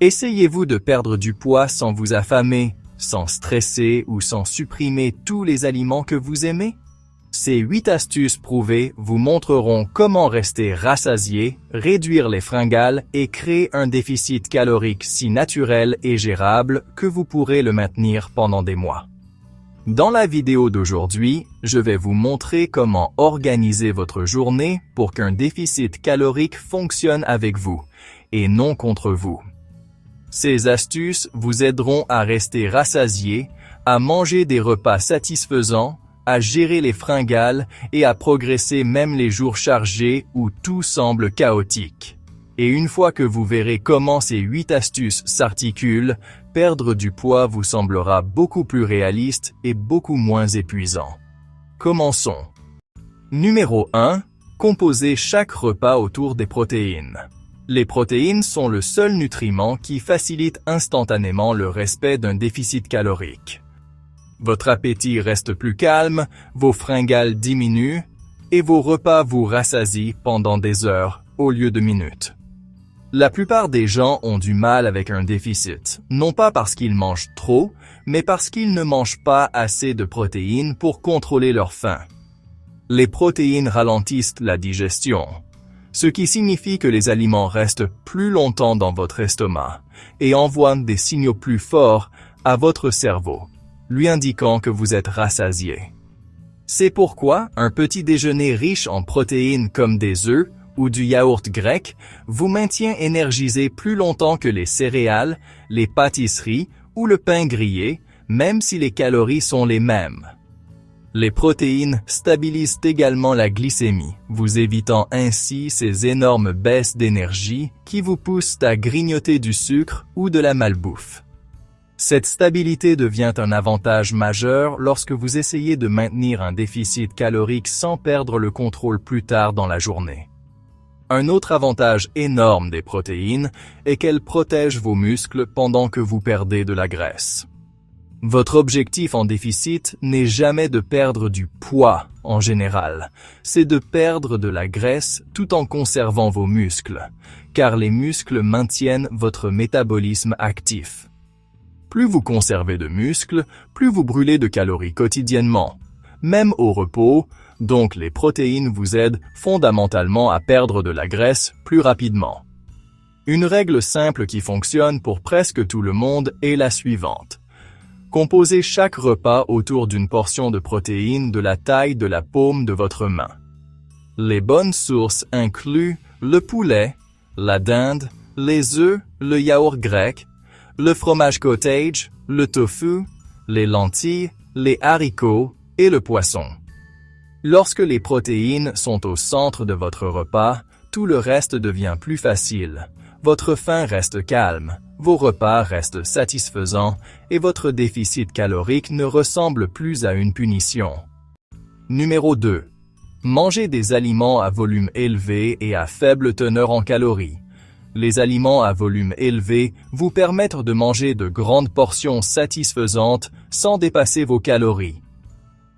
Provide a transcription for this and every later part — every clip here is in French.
Essayez-vous de perdre du poids sans vous affamer, sans stresser ou sans supprimer tous les aliments que vous aimez? Ces 8 astuces prouvées vous montreront comment rester rassasié, réduire les fringales et créer un déficit calorique si naturel et gérable que vous pourrez le maintenir pendant des mois. Dans la vidéo d'aujourd'hui, je vais vous montrer comment organiser votre journée pour qu'un déficit calorique fonctionne avec vous, et non contre vous. Ces astuces vous aideront à rester rassasié, à manger des repas satisfaisants, à gérer les fringales et à progresser même les jours chargés où tout semble chaotique. Et une fois que vous verrez comment ces 8 astuces s'articulent, perdre du poids vous semblera beaucoup plus réaliste et beaucoup moins épuisant. Commençons. Numéro 1. Composez chaque repas autour des protéines. Les protéines sont le seul nutriment qui facilite instantanément le respect d'un déficit calorique. Votre appétit reste plus calme, vos fringales diminuent et vos repas vous rassasient pendant des heures au lieu de minutes. La plupart des gens ont du mal avec un déficit, non pas parce qu'ils mangent trop, mais parce qu'ils ne mangent pas assez de protéines pour contrôler leur faim. Les protéines ralentissent la digestion, ce qui signifie que les aliments restent plus longtemps dans votre estomac et envoient des signaux plus forts à votre cerveau, lui indiquant que vous êtes rassasié. C'est pourquoi un petit déjeuner riche en protéines comme des œufs ou du yaourt grec vous maintient énergisé plus longtemps que les céréales, les pâtisseries ou le pain grillé, même si les calories sont les mêmes. Les protéines stabilisent également la glycémie, vous évitant ainsi ces énormes baisses d'énergie qui vous poussent à grignoter du sucre ou de la malbouffe. Cette stabilité devient un avantage majeur lorsque vous essayez de maintenir un déficit calorique sans perdre le contrôle plus tard dans la journée. Un autre avantage énorme des protéines est qu'elles protègent vos muscles pendant que vous perdez de la graisse. Votre objectif en déficit n'est jamais de perdre du poids en général, c'est de perdre de la graisse tout en conservant vos muscles, car les muscles maintiennent votre métabolisme actif. Plus vous conservez de muscles, plus vous brûlez de calories quotidiennement, même au repos, donc les protéines vous aident fondamentalement à perdre de la graisse plus rapidement. Une règle simple qui fonctionne pour presque tout le monde est la suivante. Composez chaque repas autour d'une portion de protéines de la taille de la paume de votre main. Les bonnes sources incluent le poulet, la dinde, les œufs, le yaourt grec, le fromage cottage, le tofu, les lentilles, les haricots et le poisson. Lorsque les protéines sont au centre de votre repas, tout le reste devient plus facile. Votre faim reste calme, vos repas restent satisfaisants et votre déficit calorique ne ressemble plus à une punition. Numéro 2. Mangez des aliments à volume élevé et à faible teneur en calories. Les aliments à volume élevé vous permettent de manger de grandes portions satisfaisantes sans dépasser vos calories.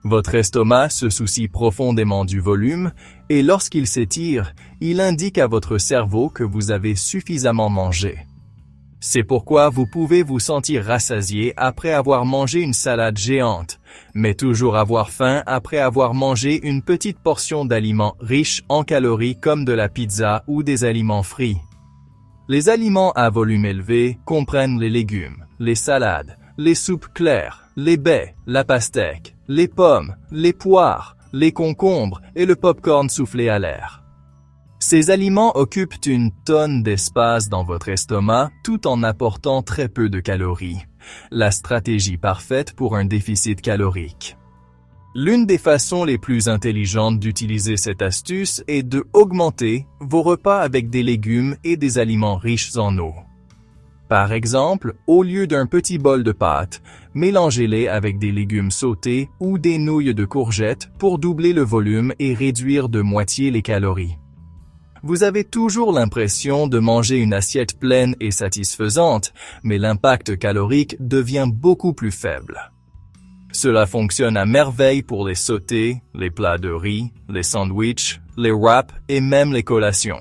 Votre estomac se soucie profondément du volume et lorsqu'il s'étire, il indique à votre cerveau que vous avez suffisamment mangé. C'est pourquoi vous pouvez vous sentir rassasié après avoir mangé une salade géante, mais toujours avoir faim après avoir mangé une petite portion d'aliments riches en calories comme de la pizza ou des aliments frits. Les aliments à volume élevé comprennent les légumes, les salades, les soupes claires, les baies, la pastèque, les pommes, les poires, les concombres et le pop-corn soufflé à l'air. Ces aliments occupent une tonne d'espace dans votre estomac tout en apportant très peu de calories. La stratégie parfaite pour un déficit calorique. L'une des façons les plus intelligentes d'utiliser cette astuce est de augmenter vos repas avec des légumes et des aliments riches en eau. Par exemple, au lieu d'un petit bol de pâtes, mélangez-les avec des légumes sautés ou des nouilles de courgettes pour doubler le volume et réduire de moitié les calories. Vous avez toujours l'impression de manger une assiette pleine et satisfaisante, mais l'impact calorique devient beaucoup plus faible. Cela fonctionne à merveille pour les sautés, les plats de riz, les sandwichs, les wraps et même les collations.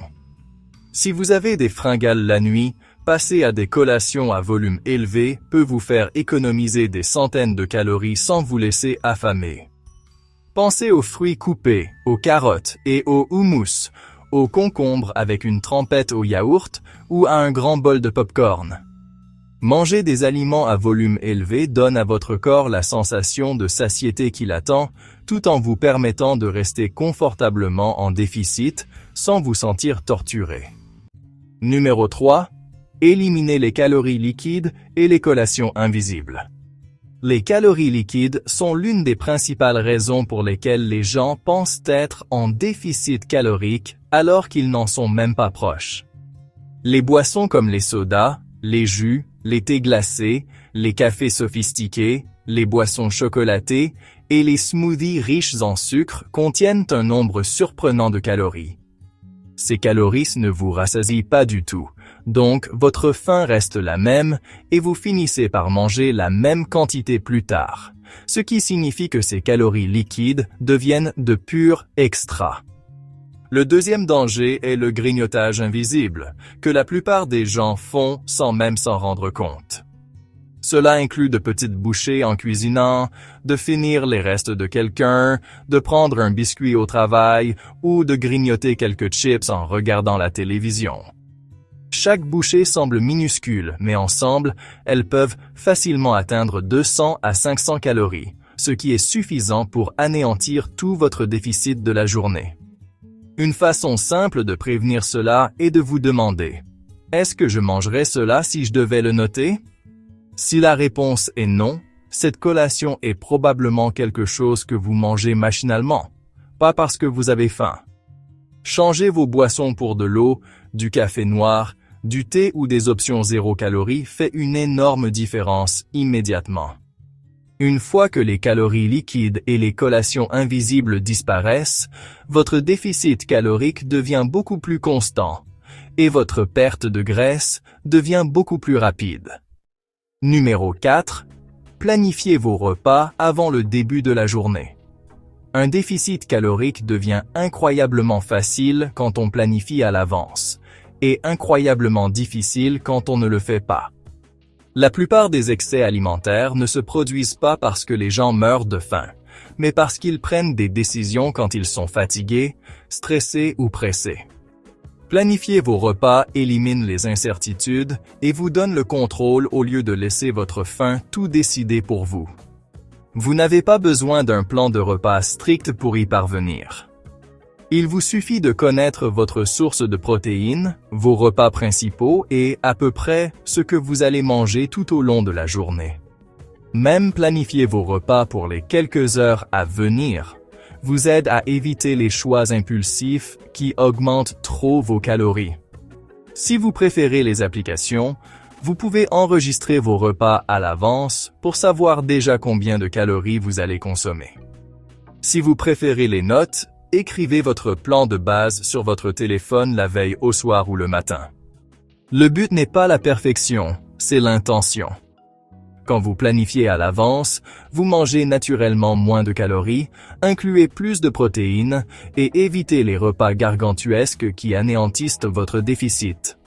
Si vous avez des fringales la nuit, Passer à des collations à volume élevé peut vous faire économiser des centaines de calories sans vous laisser affamer. Pensez aux fruits coupés, aux carottes et au houmous, aux concombres avec une trempette au yaourt ou à un grand bol de pop-corn. Manger des aliments à volume élevé donne à votre corps la sensation de satiété qu'il attend, tout en vous permettant de rester confortablement en déficit sans vous sentir torturé. Numéro 3. Éliminez les calories liquides et les collations invisibles. Les calories liquides sont l'une des principales raisons pour lesquelles les gens pensent être en déficit calorique alors qu'ils n'en sont même pas proches. Les boissons comme les sodas, les jus, les thés glacés, les cafés sophistiqués, les boissons chocolatées et les smoothies riches en sucre contiennent un nombre surprenant de calories. Ces calories ne vous rassasient pas du tout, donc votre faim reste la même et vous finissez par manger la même quantité plus tard, ce qui signifie que ces calories liquides deviennent de pur extra. Le deuxième danger est le grignotage invisible, que la plupart des gens font sans même s'en rendre compte. Cela inclut de petites bouchées en cuisinant, de finir les restes de quelqu'un, de prendre un biscuit au travail ou de grignoter quelques chips en regardant la télévision. Chaque bouchée semble minuscule, mais ensemble, elles peuvent facilement atteindre 200 à 500 calories, ce qui est suffisant pour anéantir tout votre déficit de la journée. Une façon simple de prévenir cela est de vous demander « Est-ce que je mangerais cela si je devais le noter ?» Si la réponse est non, cette collation est probablement quelque chose que vous mangez machinalement, pas parce que vous avez faim. Changez vos boissons pour de l'eau, du café noir, du thé ou des options 0 calories fait une énorme différence immédiatement. Une fois que les calories liquides et les collations invisibles disparaissent, votre déficit calorique devient beaucoup plus constant et votre perte de graisse devient beaucoup plus rapide. Numéro 4. Planifiez vos repas avant le début de la journée. Un déficit calorique devient incroyablement facile quand on planifie à l'avance, et incroyablement difficile quand on ne le fait pas. La plupart des excès alimentaires ne se produisent pas parce que les gens meurent de faim, mais parce qu'ils prennent des décisions quand ils sont fatigués, stressés ou pressés. Planifier vos repas élimine les incertitudes et vous donne le contrôle au lieu de laisser votre faim tout décider pour vous. Vous n'avez pas besoin d'un plan de repas strict pour y parvenir. Il vous suffit de connaître votre source de protéines, vos repas principaux et, à peu près, ce que vous allez manger tout au long de la journée. Même planifier vos repas pour les quelques heures à venir vous aide à éviter les choix impulsifs qui augmentent trop vos calories. Si vous préférez les applications, vous pouvez enregistrer vos repas à l'avance pour savoir déjà combien de calories vous allez consommer. Si vous préférez les notes, écrivez votre plan de base sur votre téléphone la veille au soir ou le matin. Le but n'est pas la perfection, c'est l'intention. Quand vous planifiez à l'avance, vous mangez naturellement moins de calories, incluez plus de protéines et évitez les repas gargantuesques qui anéantissent votre déficit.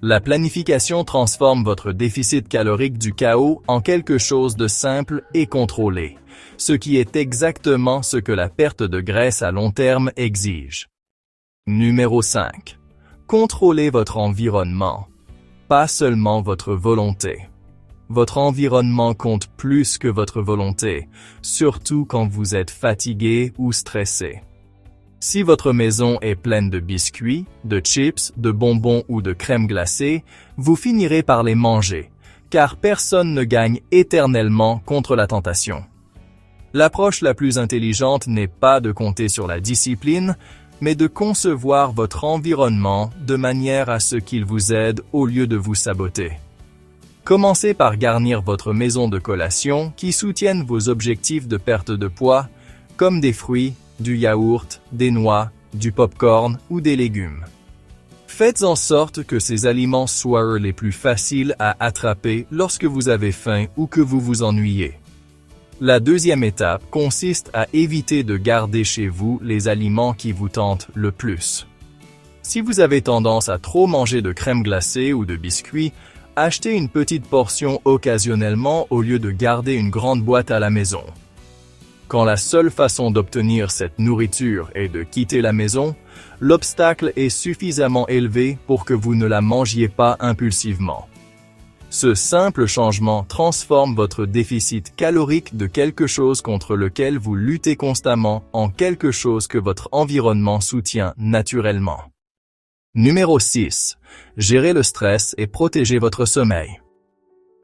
La planification transforme votre déficit calorique du chaos en quelque chose de simple et contrôlé, ce qui est exactement ce que la perte de graisse à long terme exige. Numéro 5. Contrôlez votre environnement, pas seulement votre volonté. Votre environnement compte plus que votre volonté, surtout quand vous êtes fatigué ou stressé. Si votre maison est pleine de biscuits, de chips, de bonbons ou de crème glacée, vous finirez par les manger, car personne ne gagne éternellement contre la tentation. L'approche la plus intelligente n'est pas de compter sur la discipline, mais de concevoir votre environnement de manière à ce qu'il vous aide au lieu de vous saboter. Commencez par garnir votre maison de collations qui soutiennent vos objectifs de perte de poids, comme des fruits, du yaourt, des noix, du pop-corn ou des légumes. Faites en sorte que ces aliments soient les plus faciles à attraper lorsque vous avez faim ou que vous vous ennuyez. La deuxième étape consiste à éviter de garder chez vous les aliments qui vous tentent le plus. Si vous avez tendance à trop manger de crème glacée ou de biscuits, achetez une petite portion occasionnellement au lieu de garder une grande boîte à la maison. Quand la seule façon d'obtenir cette nourriture est de quitter la maison, l'obstacle est suffisamment élevé pour que vous ne la mangiez pas impulsivement. Ce simple changement transforme votre déficit calorique de quelque chose contre lequel vous luttez constamment en quelque chose que votre environnement soutient naturellement. Numéro 6. Gérez le stress et protégez votre sommeil.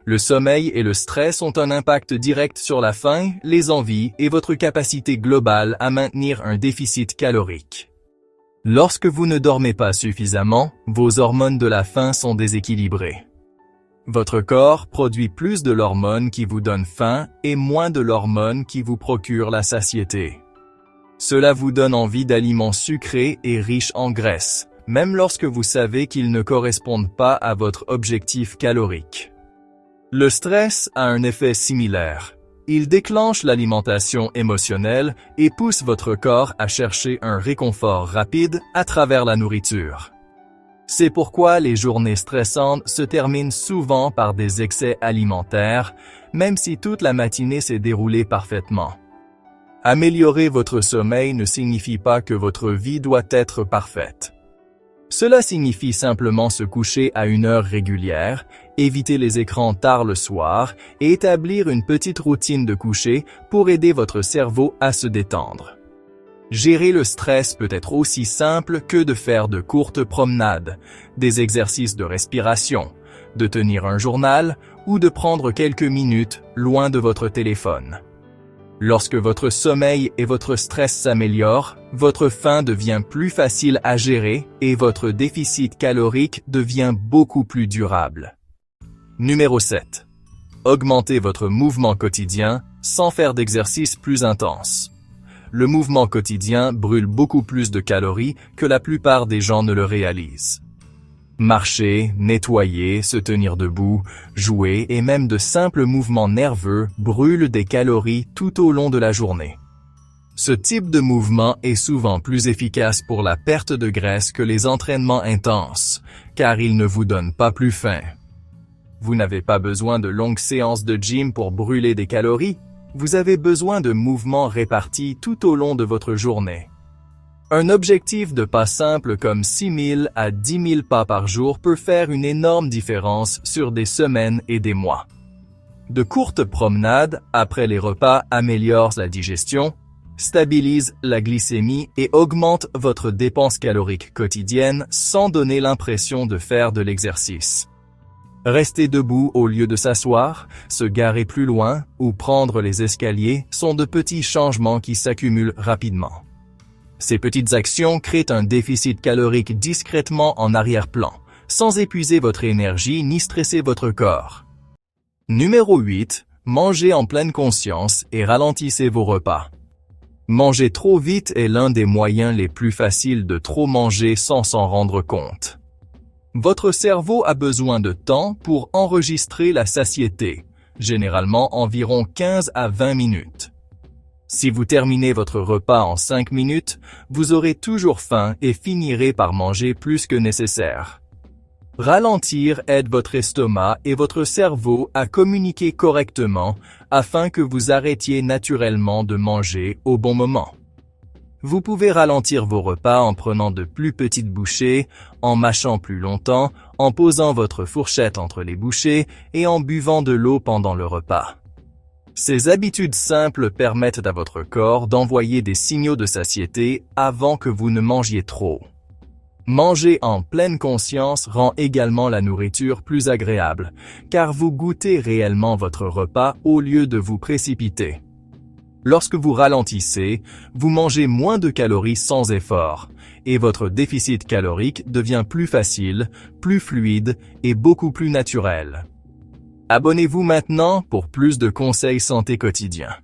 Le sommeil et le stress ont un impact direct sur la faim, les envies et votre capacité globale à maintenir un déficit calorique. Lorsque vous ne dormez pas suffisamment, vos hormones de la faim sont déséquilibrées. Votre corps produit plus de l'hormone qui vous donne faim et moins de l'hormone qui vous procure la satiété. Cela vous donne envie d'aliments sucrés et riches en graisse, même lorsque vous savez qu'ils ne correspondent pas à votre objectif calorique. Le stress a un effet similaire. Il déclenche l'alimentation émotionnelle et pousse votre corps à chercher un réconfort rapide à travers la nourriture. C'est pourquoi les journées stressantes se terminent souvent par des excès alimentaires, même si toute la matinée s'est déroulée parfaitement. Améliorer votre sommeil ne signifie pas que votre vie doit être parfaite. Cela signifie simplement se coucher à une heure régulière, éviter les écrans tard le soir et établir une petite routine de coucher pour aider votre cerveau à se détendre. Gérer le stress peut être aussi simple que de faire de courtes promenades, des exercices de respiration, de tenir un journal ou de prendre quelques minutes loin de votre téléphone. Lorsque votre sommeil et votre stress s'améliorent, votre faim devient plus facile à gérer et votre déficit calorique devient beaucoup plus durable. Numéro 7. Augmentez votre mouvement quotidien sans faire d'exercice plus intense. Le mouvement quotidien brûle beaucoup plus de calories que la plupart des gens ne le réalisent. Marcher, nettoyer, se tenir debout, jouer et même de simples mouvements nerveux brûlent des calories tout au long de la journée. Ce type de mouvement est souvent plus efficace pour la perte de graisse que les entraînements intenses, car il ne vous donne pas plus faim. Vous n'avez pas besoin de longues séances de gym pour brûler des calories, vous avez besoin de mouvements répartis tout au long de votre journée. Un objectif de pas simple comme 6 000 à 10 000 pas par jour peut faire une énorme différence sur des semaines et des mois. De courtes promenades après les repas améliorent la digestion, stabilisent la glycémie et augmentent votre dépense calorique quotidienne sans donner l'impression de faire de l'exercice. Rester debout au lieu de s'asseoir, se garer plus loin ou prendre les escaliers sont de petits changements qui s'accumulent rapidement. Ces petites actions créent un déficit calorique discrètement en arrière-plan, sans épuiser votre énergie ni stresser votre corps. Numéro 8. Mangez en pleine conscience et ralentissez vos repas. Manger trop vite est l'un des moyens les plus faciles de trop manger sans s'en rendre compte. Votre cerveau a besoin de temps pour enregistrer la satiété, généralement environ 15 à 20 minutes. Si vous terminez votre repas en 5 minutes, vous aurez toujours faim et finirez par manger plus que nécessaire. Ralentir aide votre estomac et votre cerveau à communiquer correctement afin que vous arrêtiez naturellement de manger au bon moment. Vous pouvez ralentir vos repas en prenant de plus petites bouchées, en mâchant plus longtemps, en posant votre fourchette entre les bouchées et en buvant de l'eau pendant le repas. Ces habitudes simples permettent à votre corps d'envoyer des signaux de satiété avant que vous ne mangiez trop. Manger en pleine conscience rend également la nourriture plus agréable, car vous goûtez réellement votre repas au lieu de vous précipiter. Lorsque vous ralentissez, vous mangez moins de calories sans effort, et votre déficit calorique devient plus facile, plus fluide et beaucoup plus naturel. Abonnez-vous maintenant pour plus de conseils santé quotidiens.